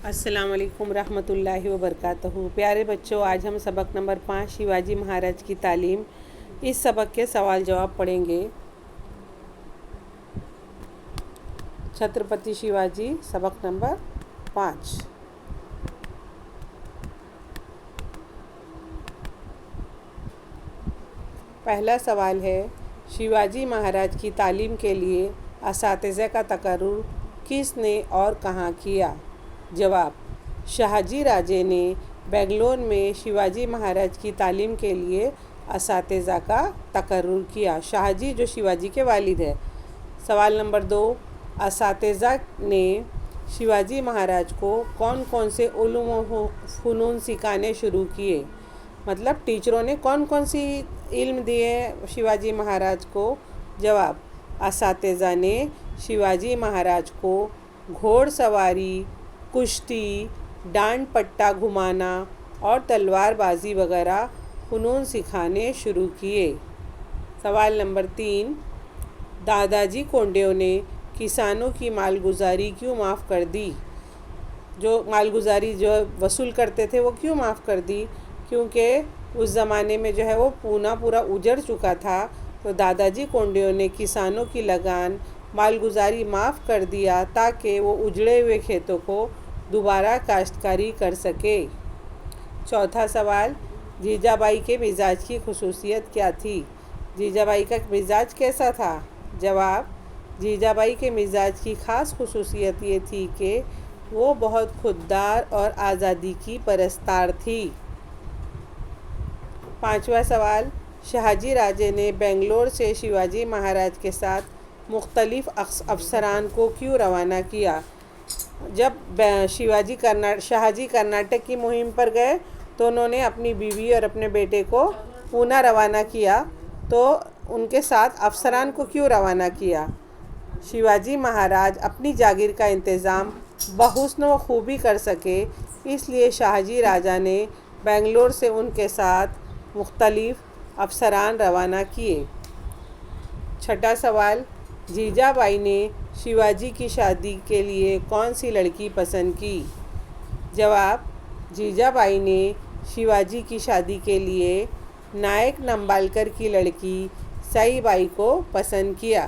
अस्सलाम वालेकुम रहमतुल्लाहि व बरकातहू। प्यारे बच्चों, आज हम सबक नंबर 5 शिवाजी महाराज की तालीम, इस सबक के सवाल जवाब पढ़ेंगे। छत्रपति शिवाजी, सबक नंबर 5। पहला सवाल है, शिवाजी महाराज की तालीम के लिए असातिज़ा का तकर्रुर किसने और कहाँ किया? जवाब, शाहजी राजे ने बेंगलोर में शिवाजी महाराज की तालीम के लिए असातिज़ा का तकर्रुर किया। शाहजी जो शिवाजी के वालिद है। सवाल नंबर 2, असातिज़ा ने शिवाजी महाराज को कौन कौन से उलूम व फ़नून सिखाने शुरू किए? मतलब टीचरों ने कौन कौन सी इल्म दिए शिवाजी महाराज को? जवाब, असातिज़ा ने शिवाजी महाराज को घोड़सवारी, कुश्ती, डांड पट्टा घुमाना और तलवारबाजी वगैरह फ़नून सिखाने शुरू किए। सवाल नंबर 3, दादाजी कोंडेव ने किसानों की मालगुजारी क्यों माफ़ कर दी? जो मालगुजारी जो वसूल करते थे वो क्यों माफ़ कर दी? क्योंकि उस ज़माने में जो है वो पूरा उजड़ चुका था। तो दादाजी कोंडेव ने किसानों की लगान मालगुजारी माफ़ कर दिया ताकि वो उजड़े हुए खेतों को दोबारा काश्तकारी कर सके। चौथा सवाल, जीजाबाई के मिजाज की खुसूसियत क्या थी? जीजाबाई का मिजाज कैसा था? जवाब, जीजाबाई के मिजाज की ख़ास खुसूसियत ये थी कि वो बहुत खुददार और आज़ादी की परस्तार थी। पांचवा सवाल, शाहजी राजे ने बेंगलोर से शिवाजी महाराज के साथ मुख्तलिफ़ अफसरान को क्यों रवाना किया? जब शाहजी कर्नाटक की मुहिम पर गए तो उन्होंने अपनी बीवी और अपने बेटे को पूना रवाना किया। तो उनके साथ अफसरान को क्यों रवाना किया? शिवाजी महाराज अपनी जागीर का इंतज़ाम बहुस्न व खूबी कर सके, इसलिए शाहजी राजा ने बेंगलोर से उनके साथ मुख्तलिफ़ अफसरान रवाना किए। छठा सवाल, जीजाबाई ने शिवाजी की शादी के लिए कौन सी लड़की पसंद की? जवाब, जीजाबाई ने शिवाजी की शादी के लिए नायक नंबालकर की लड़की साईबाई को पसंद किया।